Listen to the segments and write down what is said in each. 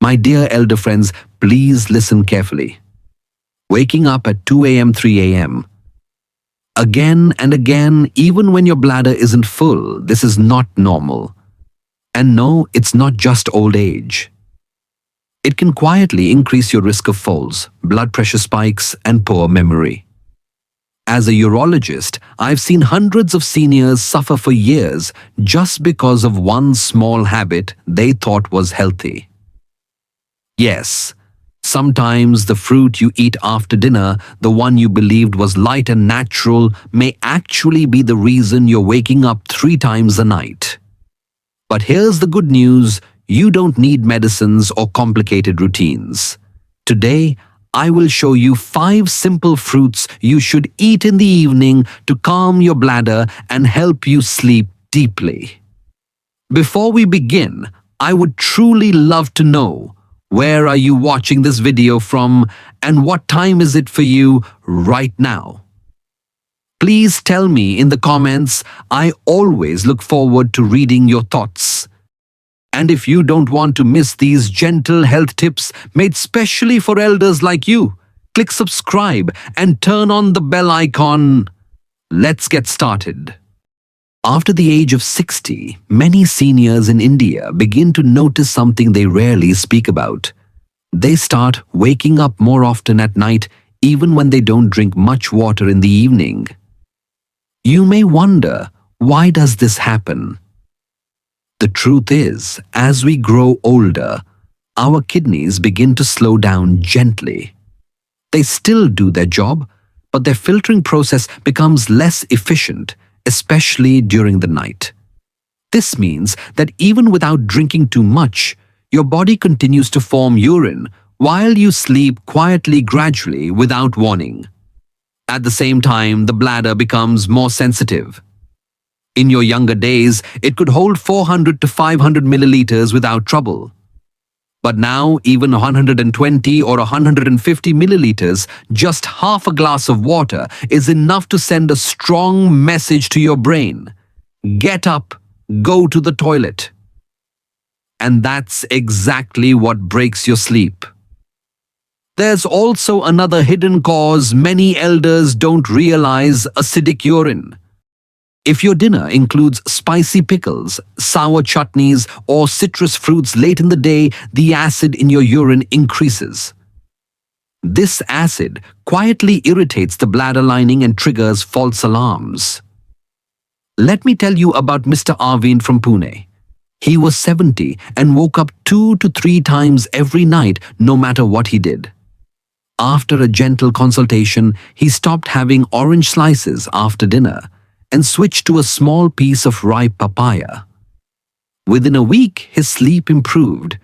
My dear elder friends, please listen carefully. Waking up at 2 a.m., 3 a.m. Again and again, even when your bladder isn't full, this is not normal. And no, it's not just old age. It can quietly increase your risk of falls, blood pressure spikes, and poor memory. As a urologist, I've seen hundreds of seniors suffer for years just because of one small habit they thought was healthy. Yes, sometimes the fruit you eat after dinner, the one you believed was light and natural, may actually be the reason you're waking up 3 times a night. But here's the good news, you don't need medicines or complicated routines. Today, I will show you 5 simple fruits you should eat in the evening to calm your bladder and help you sleep deeply. Before we begin, I would truly love to know, where are you watching this video from and what time is it for you right now? Please tell me in the comments. I always look forward to reading your thoughts. And if you don't want to miss these gentle health tips made specially for elders like you, click subscribe and turn on the bell icon. Let's get started. After the age of 60, many seniors in India begin to notice something they rarely speak about. They start waking up more often at night, even when they don't drink much water in the evening. You may wonder, why does this happen? The truth is, as we grow older, our kidneys begin to slow down gently. They still do their job, but their filtering process becomes less efficient, especially during the night. This means that even without drinking too much, your body continues to form urine while you sleep quietly gradually without warning. At the same time, the bladder becomes more sensitive. In your younger days, it could hold 400 to 500 milliliters without trouble. But now, even 120 or 150 milliliters, just half a glass of water, is enough to send a strong message to your brain. Get up, go to the toilet. And that's exactly what breaks your sleep. There's also another hidden cause many elders don't realize: acidic urine. If your dinner includes spicy pickles, sour chutneys, or citrus fruits late in the day, the acid in your urine increases. This acid quietly irritates the bladder lining and triggers false alarms. Let me tell you about Mr. Arvind from Pune. He was 70 and woke up 2 to 3 times every night, no matter what he did. After a gentle consultation, he stopped having orange slices after dinner and switched to a small piece of ripe papaya. Within a week, his sleep improved.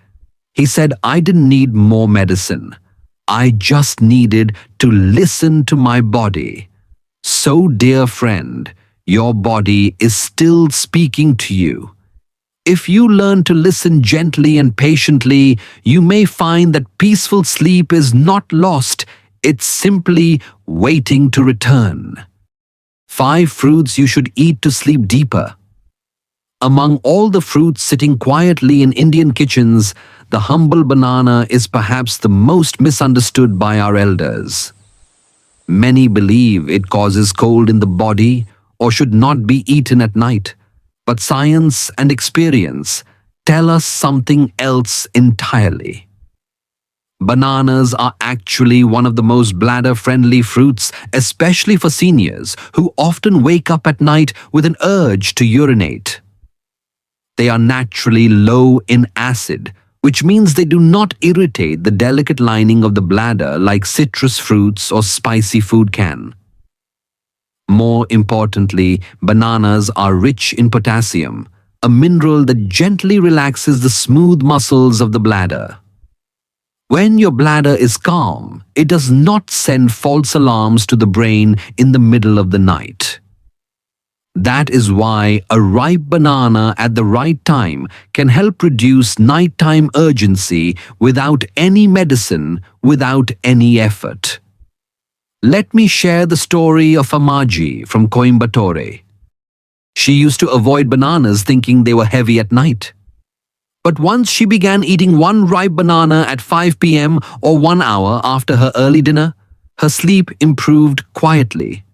He said, "I didn't need more medicine. I just needed to listen to my body." So, dear friend, your body is still speaking to you. If you learn to listen gently and patiently, you may find that peaceful sleep is not lost, it's simply waiting to return. 5 fruits you should eat to sleep deeper. Among all the fruits sitting quietly in Indian kitchens, the humble banana is perhaps the most misunderstood by our elders. Many believe it causes cold in the body or should not be eaten at night, but science and experience tell us something else entirely. Bananas are actually one of the most bladder-friendly fruits, especially for seniors who often wake up at night with an urge to urinate. They are naturally low in acid, which means they do not irritate the delicate lining of the bladder like citrus fruits or spicy food can. More importantly, bananas are rich in potassium, a mineral that gently relaxes the smooth muscles of the bladder. When your bladder is calm, it does not send false alarms to the brain in the middle of the night. That is why a ripe banana at the right time can help reduce nighttime urgency without any medicine, without any effort. Let me share the story of Amaji from Coimbatore. She used to avoid bananas thinking they were heavy at night. But once she began eating one ripe banana at 5 p.m. or 1 hour after her early dinner, her sleep improved quietly.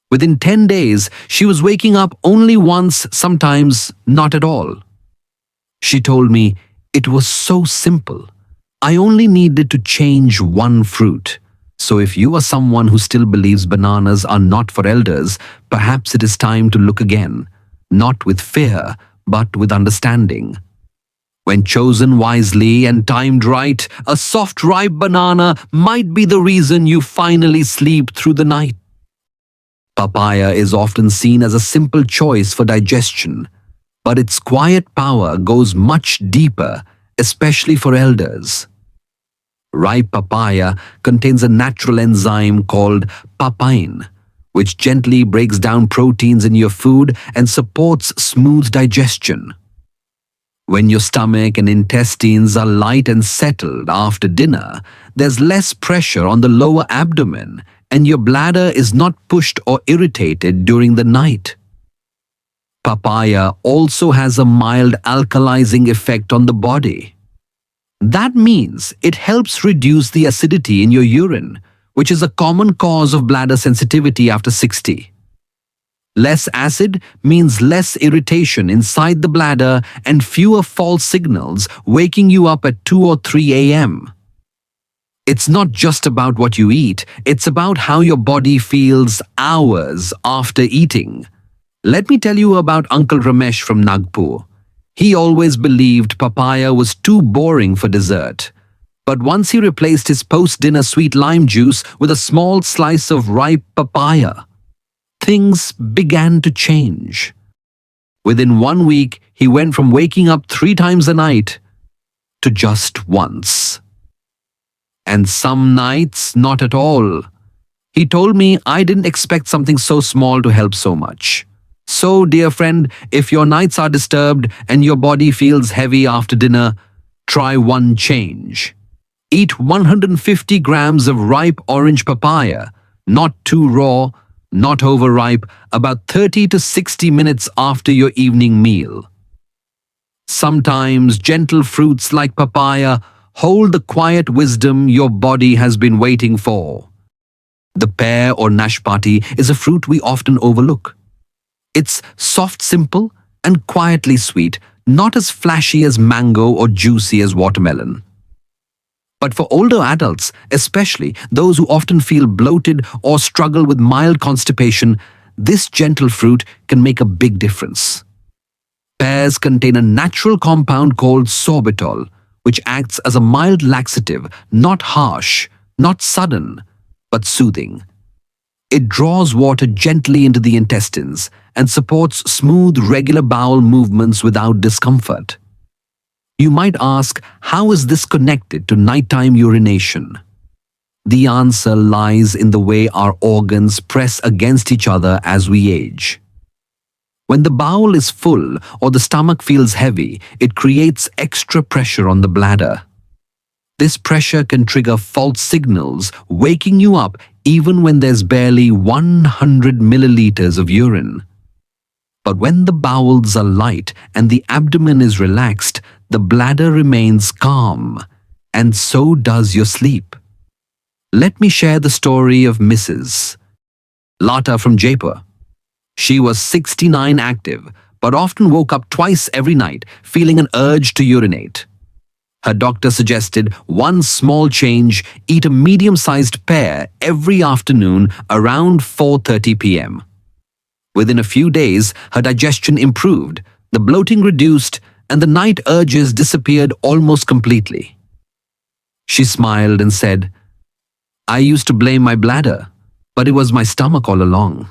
Within 10 days, she was waking up only once, sometimes not at all. She told me it was so simple. I only needed to change one fruit. So if you are someone who still believes bananas are not for elders, perhaps it is time to look again, not with fear, but with understanding. When chosen wisely and timed right, a soft ripe banana might be the reason you finally sleep through the night. Papaya is often seen as a simple choice for digestion, but its quiet power goes much deeper, especially for elders. Ripe papaya contains a natural enzyme called papain, which gently breaks down proteins in your food and supports smooth digestion. When your stomach and intestines are light and settled after dinner, there's less pressure on the lower abdomen and your bladder is not pushed or irritated during the night. Papaya also has a mild alkalizing effect on the body. That means it helps reduce the acidity in your urine, which is a common cause of bladder sensitivity after 60. Less acid means less irritation inside the bladder and fewer false signals waking you up at 2 or 3 a.m. It's not just about what you eat, it's about how your body feels hours after eating. Let me tell you about Uncle Ramesh from Nagpur. He always believed papaya was too boring for dessert. But once he replaced his post-dinner sweet lime juice with a small slice of ripe papaya, things began to change. Within 1 week, he went from waking up 3 times a night to just once. And some nights, not at all. He told me I didn't expect something so small to help so much. So, dear friend, if your nights are disturbed and your body feels heavy after dinner, try one change. Eat 150 grams of ripe orange papaya, not too raw, not overripe, about 30 to 60 minutes after your evening meal. Sometimes gentle fruits like papaya hold the quiet wisdom your body has been waiting for. The pear or nashpati is a fruit we often overlook. It's soft, simple, and quietly sweet, not as flashy as mango or juicy as watermelon. But for older adults, especially those who often feel bloated or struggle with mild constipation, this gentle fruit can make a big difference. Pears contain a natural compound called sorbitol, which acts as a mild laxative, not harsh, not sudden, but soothing. It draws water gently into the intestines and supports smooth, regular bowel movements without discomfort. You might ask, how is this connected to nighttime urination? The answer lies in the way our organs press against each other as we age. When the bowel is full or the stomach feels heavy, it creates extra pressure on the bladder. This pressure can trigger false signals, waking you up even when there's barely 100 milliliters of urine. But when the bowels are light and the abdomen is relaxed, the bladder remains calm, and so does your sleep. Let me share the story of Mrs. Lata from Jaipur. She was 69 active, but often woke up twice every night, feeling an urge to urinate. Her doctor suggested one small change: eat a medium-sized pear every afternoon around 4:30 p.m. Within a few days, her digestion improved, the bloating reduced, and the night urges disappeared almost completely. She smiled and said, "I used to blame my bladder, but it was my stomach all along."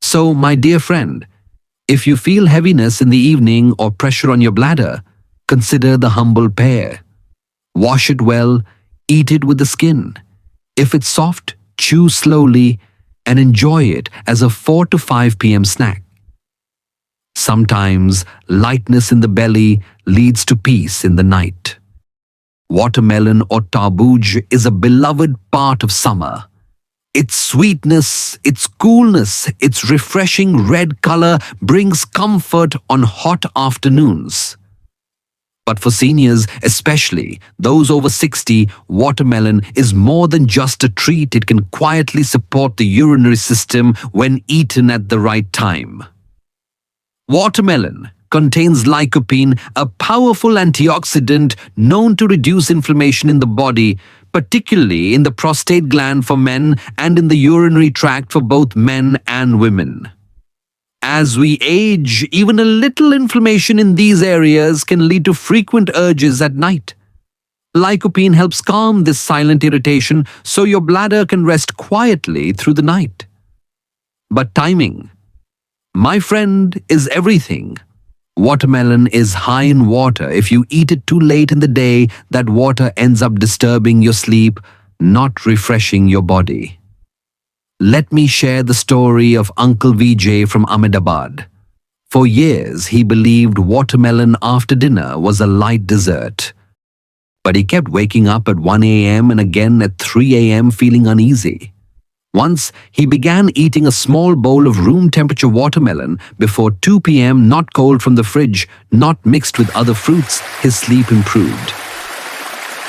So, my dear friend, if you feel heaviness in the evening or pressure on your bladder, consider the humble pear. Wash it well, eat it with the skin. If it's soft, chew slowly and enjoy it as a 4 to 5 p.m. snack. Sometimes lightness in the belly leads to peace in the night. Watermelon or tarbooj is a beloved part of summer. Its sweetness, its coolness, its refreshing red color brings comfort on hot afternoons. But for seniors, especially those over 60, watermelon is more than just a treat. It can quietly support the urinary system when eaten at the right time. Watermelon contains lycopene, a powerful antioxidant known to reduce inflammation in the body, particularly in the prostate gland for men and in the urinary tract for both men and women. As we age, even a little inflammation in these areas can lead to frequent urges at night. Lycopene helps calm this silent irritation so your bladder can rest quietly through the night. But timing, my friend, is everything. Watermelon is high in water. If you eat it too late in the day, that water ends up disturbing your sleep, not refreshing your body. Let me share the story of Uncle Vijay from Ahmedabad. For years, he believed watermelon after dinner was a light dessert. But he kept waking up at 1 a.m. and again at 3 a.m. feeling uneasy. Once, he began eating a small bowl of room-temperature watermelon before 2 p.m., not cold from the fridge, not mixed with other fruits. His sleep improved.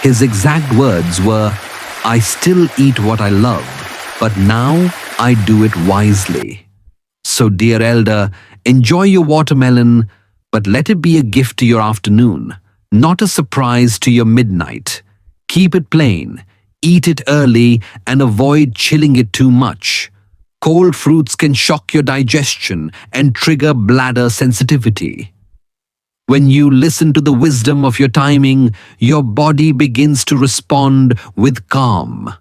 His exact words were, "I still eat what I love, but now I do it wisely." So, dear elder, enjoy your watermelon, but let it be a gift to your afternoon, not a surprise to your midnight. Keep it plain. Eat it early and avoid chilling it too much. Cold fruits can shock your digestion and trigger bladder sensitivity. When you listen to the wisdom of your timing, your body begins to respond with calm.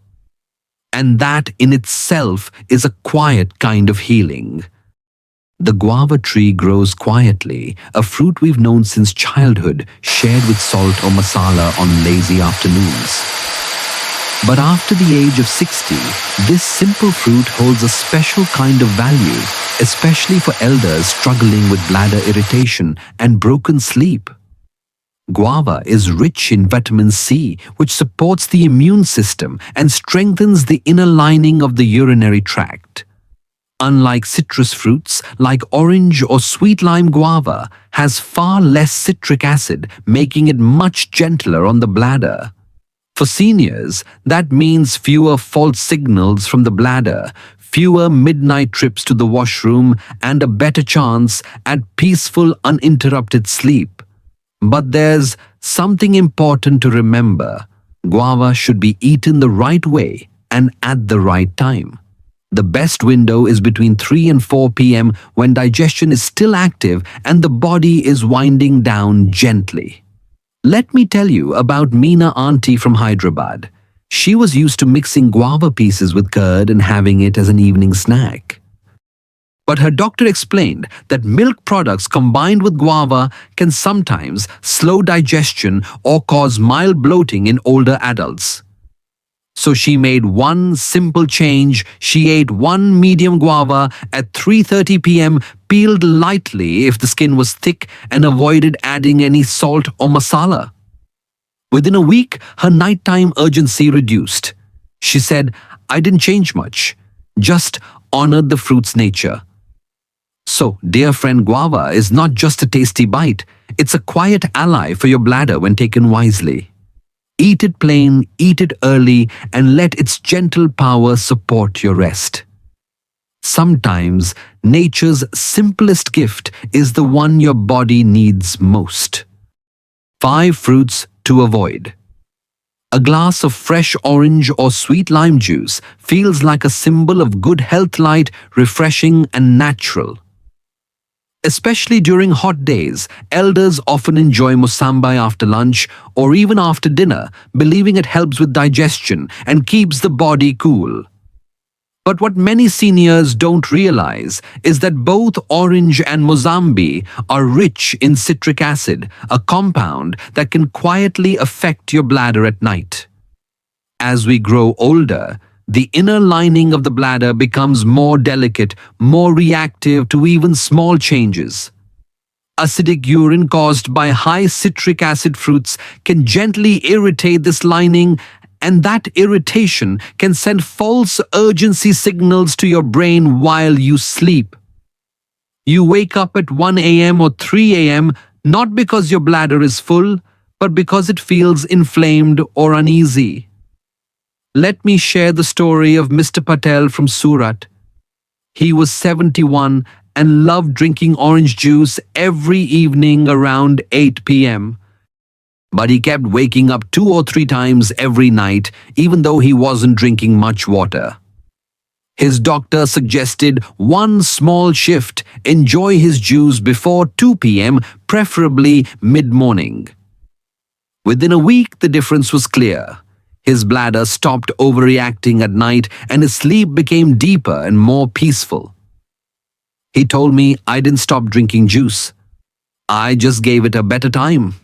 And that in itself is a quiet kind of healing. The guava tree grows quietly, a fruit we've known since childhood, shared with salt or masala on lazy afternoons. But after the age of 60, this simple fruit holds a special kind of value, especially for elders struggling with bladder irritation and broken sleep. Guava is rich in vitamin C, which supports the immune system and strengthens the inner lining of the urinary tract. Unlike citrus fruits like orange or sweet lime, guava has far less citric acid, making it much gentler on the bladder. For seniors, that means fewer false signals from the bladder, fewer midnight trips to the washroom, and a better chance at peaceful, uninterrupted sleep. But there's something important to remember. Guava should be eaten the right way and at the right time. The best window is between 3 and 4 p.m. when digestion is still active and the body is winding down gently. Let me tell you about Meena auntie from Hyderabad. She was used to mixing guava pieces with curd and having it as an evening snack. But her doctor explained that milk products combined with guava can sometimes slow digestion or cause mild bloating in older adults. So she made one simple change. She ate one medium guava at 3:30 p.m., peeled lightly if the skin was thick, and avoided adding any salt or masala. Within a week, her nighttime urgency reduced. She said, "I didn't change much, just honored the fruit's nature." So, dear friend, guava is not just a tasty bite. It's a quiet ally for your bladder when taken wisely. Eat it plain, eat it early, and let its gentle power support your rest. Sometimes, nature's simplest gift is the one your body needs most. 5 fruits to avoid. A glass of fresh orange or sweet lime juice feels like a symbol of good health, light, refreshing, and natural. Especially during hot days, elders often enjoy mosambi after lunch or even after dinner, believing it helps with digestion and keeps the body cool. But what many seniors don't realize is that both orange and mosambi are rich in citric acid, a compound that can quietly affect your bladder at night. As we grow older, the inner lining of the bladder becomes more delicate, more reactive to even small changes. Acidic urine caused by high citric acid fruits can gently irritate this lining, and that irritation can send false urgency signals to your brain while you sleep. You wake up at 1 a.m. or 3 a.m. not because your bladder is full, but because it feels inflamed or uneasy. Let me share the story of Mr. Patel from Surat. He was 71 and loved drinking orange juice every evening around 8 p.m. But he kept waking up 2 or 3 times every night, even though he wasn't drinking much water. His doctor suggested one small shift: enjoy his juice before 2 p.m., preferably mid-morning. Within a week, the difference was clear. His bladder stopped overreacting at night and his sleep became deeper and more peaceful. He told me I didn't stop drinking juice. I just gave it a better time.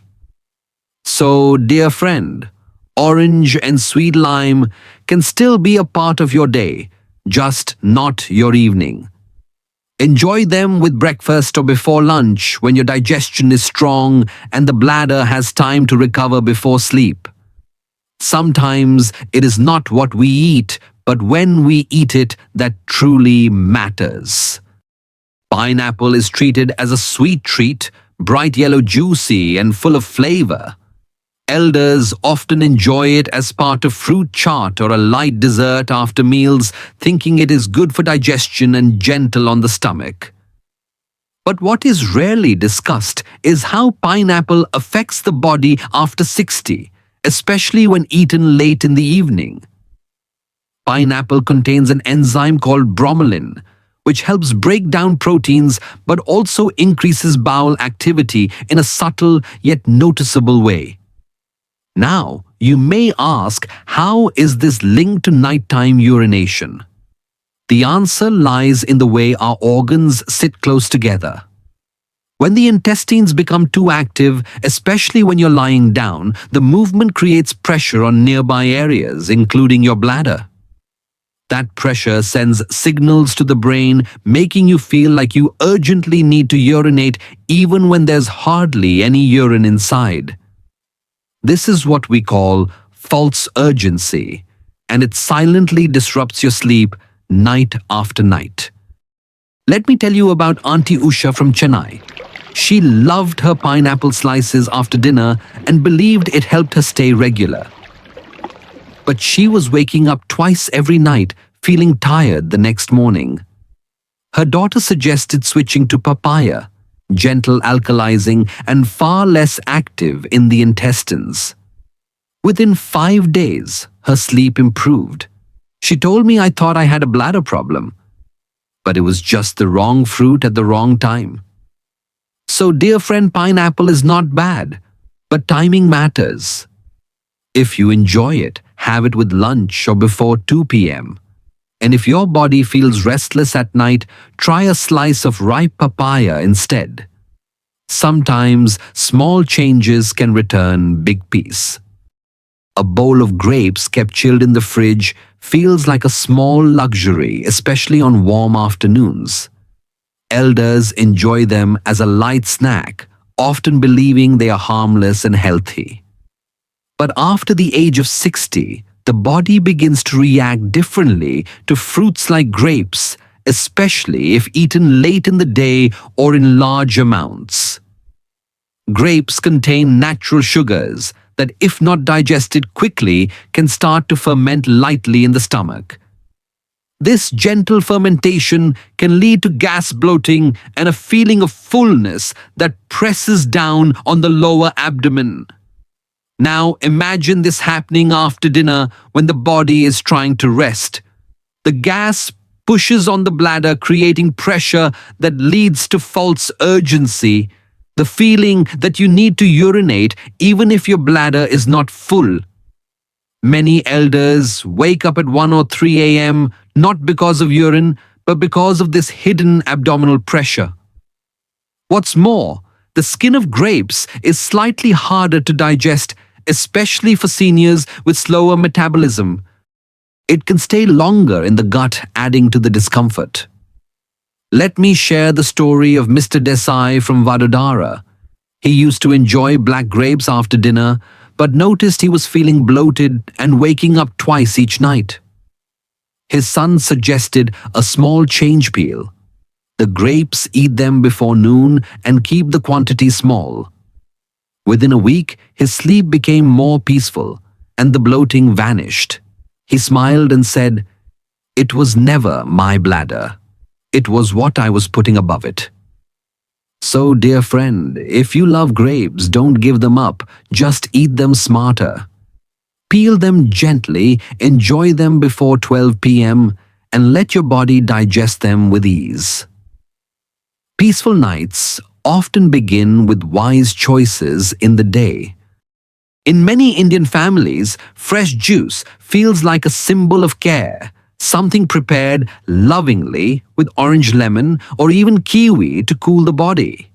So, dear friend, orange and sweet lime can still be a part of your day, just not your evening. Enjoy them with breakfast or before lunch when your digestion is strong and the bladder has time to recover before sleep. Sometimes it is not what we eat, but when we eat it that truly matters. Pineapple is treated as a sweet treat, bright yellow, juicy, and full of flavor. Elders often enjoy it as part of fruit chaat or a light dessert after meals, thinking it is good for digestion and gentle on the stomach. But what is rarely discussed is how pineapple affects the body after 60, especially when eaten late in the evening. Pineapple contains an enzyme called bromelain, which helps break down proteins but also increases bowel activity in a subtle yet noticeable way. Now, you may ask, how is this linked to nighttime urination? The answer lies in the way our organs sit close together. When the intestines become too active, especially when you're lying down, the movement creates pressure on nearby areas, including your bladder. That pressure sends signals to the brain, making you feel like you urgently need to urinate even when there's hardly any urine inside. This is what we call false urgency, and it silently disrupts your sleep night after night. Let me tell you about Auntie Usha from Chennai. She loved her pineapple slices after dinner and believed it helped her stay regular. But she was waking up twice every night, feeling tired the next morning. Her daughter suggested switching to papaya, gentle, alkalizing, and far less active in the intestines. Within 5 days, her sleep improved. She told me I thought I had a bladder problem, but it was just the wrong fruit at the wrong time. So, dear friend, pineapple is not bad, but timing matters. If you enjoy it, have it with lunch or before 2 p.m. And if your body feels restless at night, try a slice of ripe papaya instead. Sometimes small changes can return big peace. A bowl of grapes kept chilled in the fridge feels like a small luxury, especially on warm afternoons. Elders enjoy them as a light snack, often believing they are harmless and healthy. But after the age of 60, the body begins to react differently to fruits like grapes, especially if eaten late in the day or in large amounts. Grapes contain natural sugars that, if not digested quickly, can start to ferment lightly in the stomach. This gentle fermentation can lead to gas, bloating, and a feeling of fullness that presses down on the lower abdomen. Now imagine this happening after dinner when the body is trying to rest. The gas pushes on the bladder, creating pressure that leads to false urgency, the feeling that you need to urinate even if your bladder is not full. Many elders wake up at 1 or 3 a.m. not because of urine, but because of this hidden abdominal pressure. What's more, the skin of grapes is slightly harder to digest, especially for seniors with slower metabolism. It can stay longer in the gut, adding to the discomfort. Let me share the story of Mr. Desai from Vadodara. He used to enjoy black grapes after dinner, but noticed he was feeling bloated and waking up twice each night. His son suggested a small change peel. The grapes, eat them before noon and keep the quantity small. Within a week, his sleep became more peaceful, and the bloating vanished. He smiled and said, "It was never my bladder. It was what I was putting above it." So, dear friend, if you love grapes, don't give them up. Just eat them smarter. Peel them gently, enjoy them before 12 p.m., and let your body digest them with ease. Peaceful nights often begin with wise choices in the day. In many Indian families, fresh juice feels like a symbol of care, something prepared lovingly with orange lemon or even kiwi to cool the body.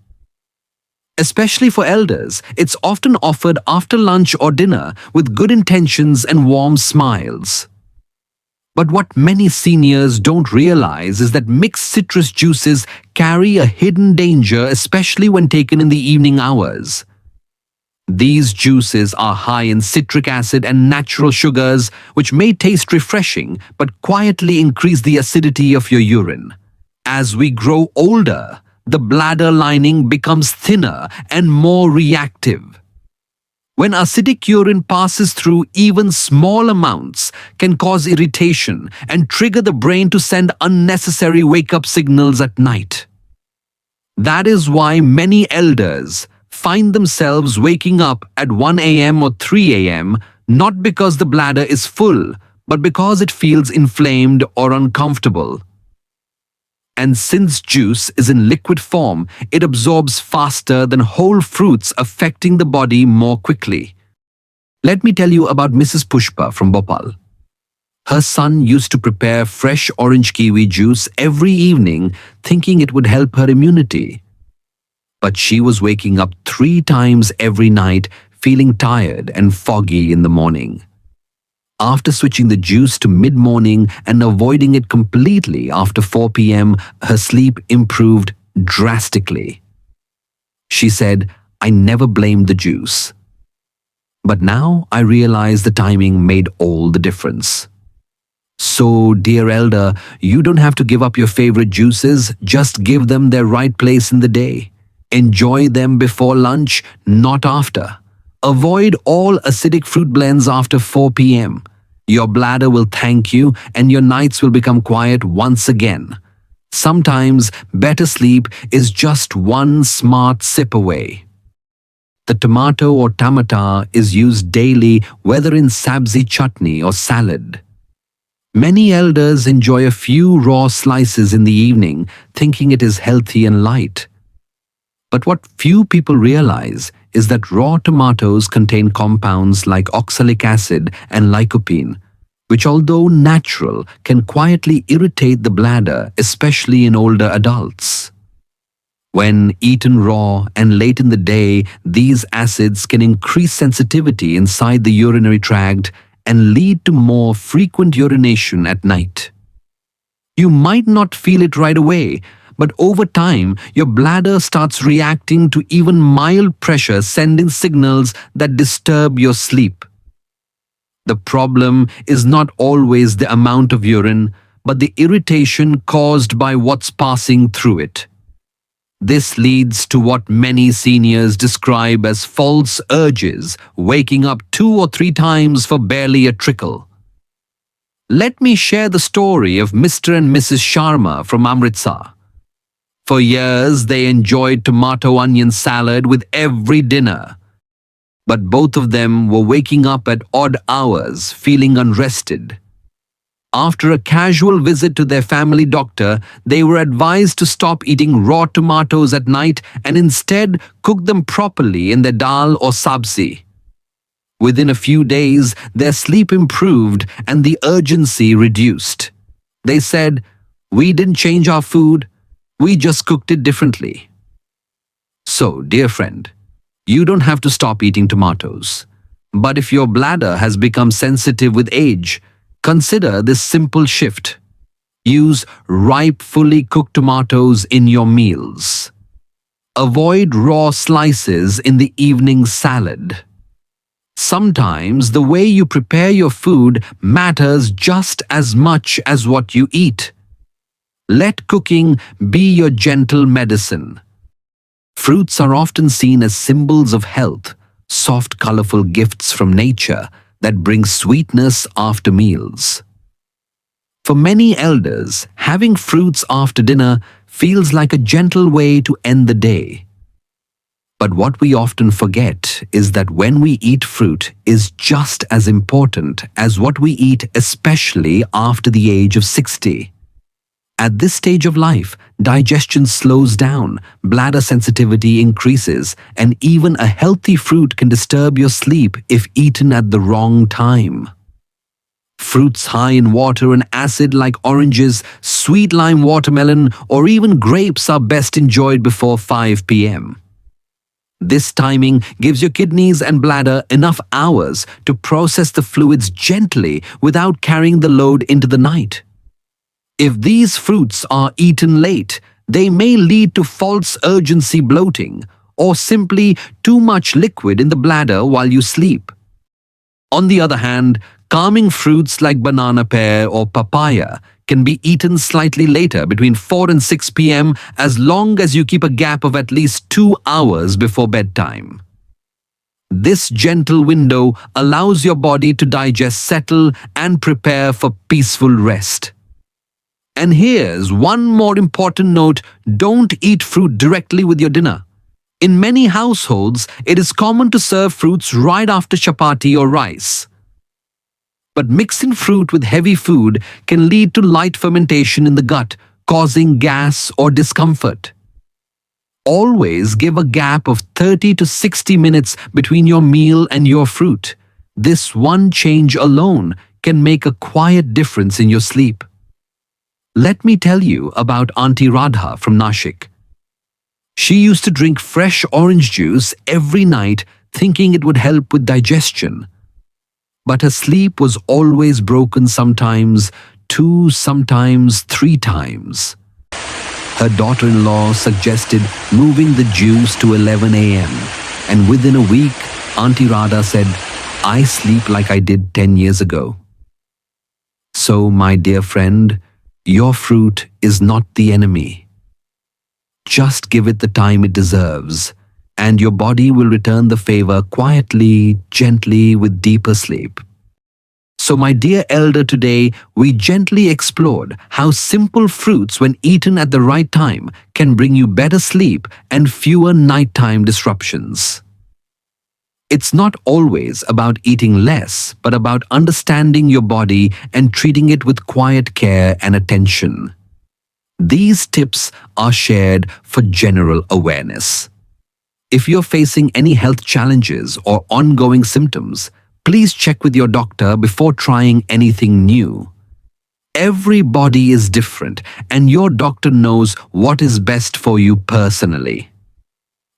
Especially for elders, it's often offered after lunch or dinner with good intentions and warm smiles. But what many seniors don't realize is that mixed citrus juices carry a hidden danger, especially when taken in the evening hours. These juices are high in citric acid and natural sugars, which may taste refreshing but quietly increase the acidity of your urine. As we grow older, the bladder lining becomes thinner and more reactive. When acidic urine passes through, even small amounts can cause irritation and trigger the brain to send unnecessary wake-up signals at night. That is why many elders find themselves waking up at 1 a.m. or 3 a.m. not because the bladder is full, but because it feels inflamed or uncomfortable. And since juice is in liquid form, it absorbs faster than whole fruits, affecting the body more quickly. Let me tell you about Mrs. Pushpa from Bhopal. Her son used to prepare fresh orange kiwi juice every evening, thinking it would help her immunity. But she was waking up 3 times every night, feeling tired and foggy in the morning. After switching the juice to mid-morning and avoiding it completely after 4 p.m., her sleep improved drastically. She said, "I never blamed the juice. But now I realize the timing made all the difference." So, dear elder, you don't have to give up your favorite juices, just give them their right place in the day. Enjoy them before lunch, not after. Avoid all acidic fruit blends after 4 p.m. Your bladder will thank you and your nights will become quiet once again. Sometimes better sleep is just one smart sip away. The tomato or tamata is used daily, whether in sabzi chutney or salad. Many elders enjoy a few raw slices in the evening, thinking it is healthy and light. But what few people realize is that raw tomatoes contain compounds like oxalic acid and lycopene, which, although natural, can quietly irritate the bladder, especially in older adults. When eaten raw and late in the day, these acids can increase sensitivity inside the urinary tract and lead to more frequent urination at night. You might not feel it right away, but over time, your bladder starts reacting to even mild pressure, sending signals that disturb your sleep. The problem is not always the amount of urine, but the irritation caused by what's passing through it. This leads to what many seniors describe as false urges, waking up 2 or 3 times for barely a trickle. Let me share the story of Mr. and Mrs. Sharma from Amritsar. For years, they enjoyed tomato-onion salad with every dinner. But both of them were waking up at odd hours, feeling unrested. After a casual visit to their family doctor, they were advised to stop eating raw tomatoes at night and instead cook them properly in their dal or sabzi. Within a few days, their sleep improved and the urgency reduced. They said, "We didn't change our food. We just cooked it differently." So, dear friend, you don't have to stop eating tomatoes. But if your bladder has become sensitive with age, consider this simple shift. Use ripe, fully cooked tomatoes in your meals. Avoid raw slices in the evening salad. Sometimes the way you prepare your food matters just as much as what you eat. Let cooking be your gentle medicine. Fruits are often seen as symbols of health, soft, colorful gifts from nature that bring sweetness after meals. For many elders, having fruits after dinner feels like a gentle way to end the day. But what we often forget is that when we eat fruit is just as important as what we eat, especially after the age of 60. At this stage of life, digestion slows down, bladder sensitivity increases, and even a healthy fruit can disturb your sleep if eaten at the wrong time. Fruits high in water and acid like oranges, sweet lime watermelon, or even grapes are best enjoyed before 5 p.m. This timing gives your kidneys and bladder enough hours to process the fluids gently without carrying the load into the night. If these fruits are eaten late, they may lead to false urgency bloating or simply too much liquid in the bladder while you sleep. On the other hand, calming fruits like banana, pear, or papaya can be eaten slightly later, between 4 and 6 p.m., as long as you keep a gap of at least 2 hours before bedtime. This gentle window allows your body to digest, settle, and prepare for peaceful rest. And here's one more important note: don't eat fruit directly with your dinner. In many households, it is common to serve fruits right after chapati or rice. But mixing fruit with heavy food can lead to light fermentation in the gut, causing gas or discomfort. Always give a gap of 30 to 60 minutes between your meal and your fruit. This one change alone can make a quiet difference in your sleep. Let me tell you about Auntie Radha from Nashik. She used to drink fresh orange juice every night, thinking it would help with digestion. But her sleep was always broken, sometimes 2, sometimes 3 times. Her daughter-in-law suggested moving the juice to 11 a.m. and within a week, Auntie Radha said, "I sleep like I did 10 years ago." So, my dear friend, your fruit is not the enemy. Just give it the time it deserves, and your body will return the favor quietly, gently, with deeper sleep. So, my dear elder, today we gently explored how simple fruits, when eaten at the right time, can bring you better sleep and fewer nighttime disruptions. It's not always about eating less, but about understanding your body and treating it with quiet care and attention. These tips are shared for general awareness. If you're facing any health challenges or ongoing symptoms, please check with your doctor before trying anything new. Every body is different, and your doctor knows what is best for you personally.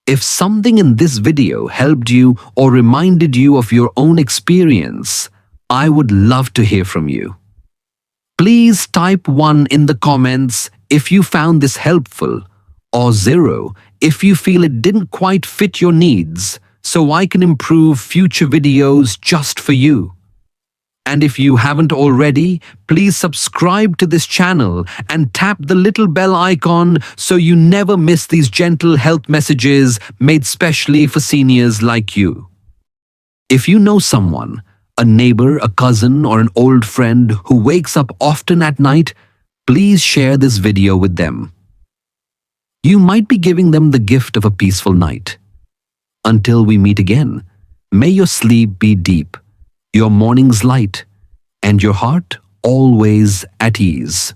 If something in this video helped you or reminded you of your own experience, I would love to hear from you. Please type 1 in the comments if you found this helpful, or 0 if you feel it didn't quite fit your needs, so I can improve future videos just for you. And if you haven't already, please subscribe to this channel and tap the little bell icon so you never miss these gentle health messages made specially for seniors like you. If you know someone, a neighbor, a cousin, or an old friend who wakes up often at night, please share this video with them. You might be giving them the gift of a peaceful night. Until we meet again, may your sleep be deep, your mornings light, and your heart always at ease.